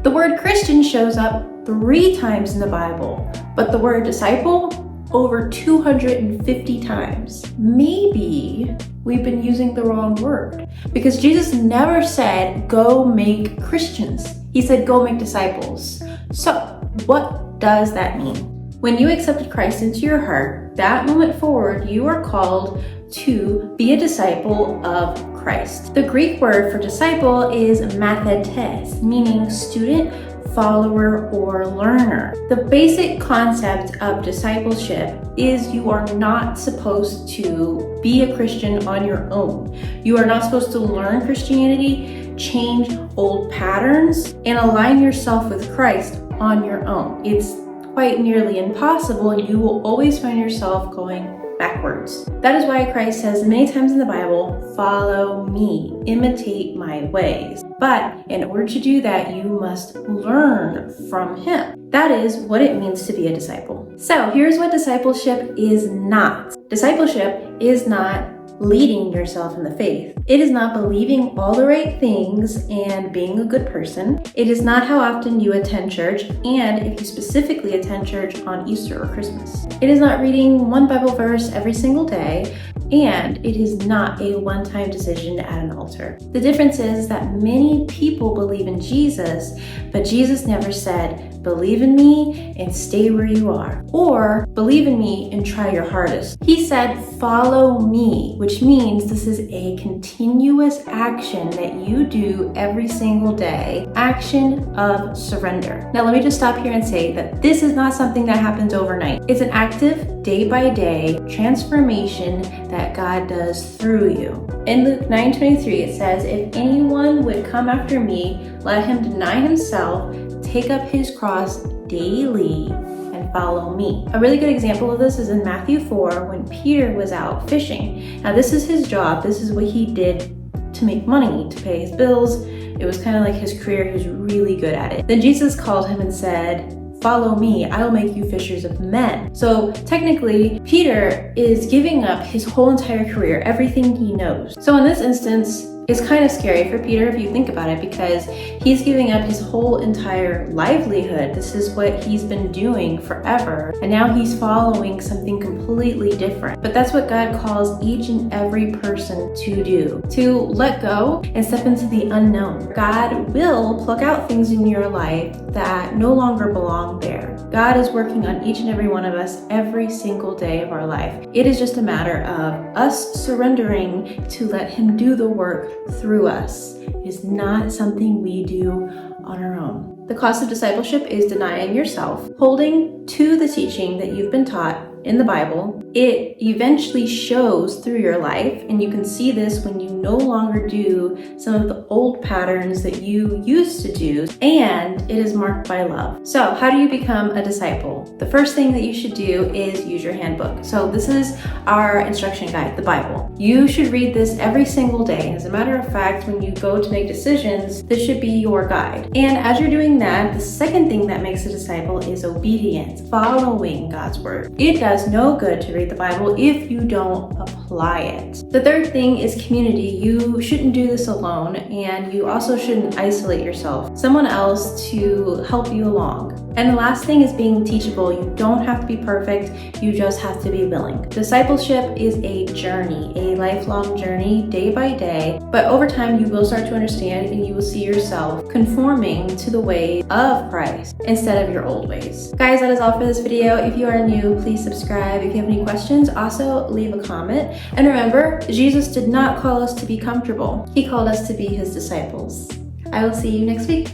The word Christian shows up 3 times in the Bible, but the word disciple over 250 times. Maybe we've been using the wrong word, because Jesus never said, go make Christians. He said, go make disciples. So what does that mean? When you accepted Christ into your heart, that moment forward, you are called to be a disciple of Christ. The Greek word for disciple is mathetes, meaning student, follower, or learner. The basic concept of discipleship is you are not supposed to be a Christian on your own. You are not supposed to learn Christianity, change old patterns, and align yourself with Christ on your own. It's quite nearly impossible, and you will always find yourself going backwards. That is why Christ says many times in the Bible, follow me, imitate my ways. But in order to do that, you must learn from him. That is what it means to be a disciple. So here's what discipleship is not. Discipleship is not leading yourself in the faith. It is not believing all the right things and being a good person. It is not how often you attend church, and if you specifically attend church on Easter or Christmas. It is not reading one Bible verse every single day, and it is not a one-time decision at an altar. The difference is that many people believe in Jesus, but Jesus never said, believe in me and stay where you are, or believe in me and try your hardest. He said, follow me, which means this is a continuous action that you do every single day, action of surrender. Now let me just stop here and say that this is not something that happens overnight. It's an active, day-by-day transformation that God does through you. In Luke 9:23, it says, if anyone would come after me, let him deny himself, take up his cross daily, and follow me. A really good example of this is in Matthew 4 when Peter was out fishing. Now this is his job. This is what he did to make money, to pay his bills. It was kind of like his career. He was really good at it. Then Jesus called him and said, follow me, I will make you fishers of men. So technically, Peter is giving up his whole entire career, everything he knows. So in this instance, it's kind of scary for Peter if you think about it, because he's giving up his whole entire livelihood. This is what he's been doing forever, and now he's following something completely different. But that's what God calls each and every person to do, to let go and step into the unknown. God will pluck out things in your life that no longer belong there. God is working on each and every one of us every single day of our life. It is just a matter of us surrendering to let him do the work through us. It is not something we do on our own. The cost of discipleship is denying yourself, holding to the teaching that you've been taught in the Bible. It eventually shows through your life, and you can see this when you no longer do some of the old patterns that you used to do, and it is marked by love. So how do you become a disciple? The first thing that you should do is use your handbook. So this is our instruction guide, the Bible. You should read this every single day. As a matter of fact, when you go to make decisions, this should be your guide. And as you're doing that, the second thing that makes a disciple is obedience, following God's word. It does no good to read the Bible if you don't apply it. The third thing is community. You shouldn't do this alone, and you also shouldn't isolate yourself. Someone else to help you along. And the last thing is being teachable. You don't have to be perfect, you just have to be willing. Discipleship is a journey, a lifelong journey, day by day, but over time you will start to understand and you will see yourself conforming to the ways of Christ instead of your old ways. Guys, that is all for this video. If you are new, please subscribe. If you have any questions, also leave a comment. And remember, Jesus did not call us to be comfortable. He called us to be his disciples. I will see you next week.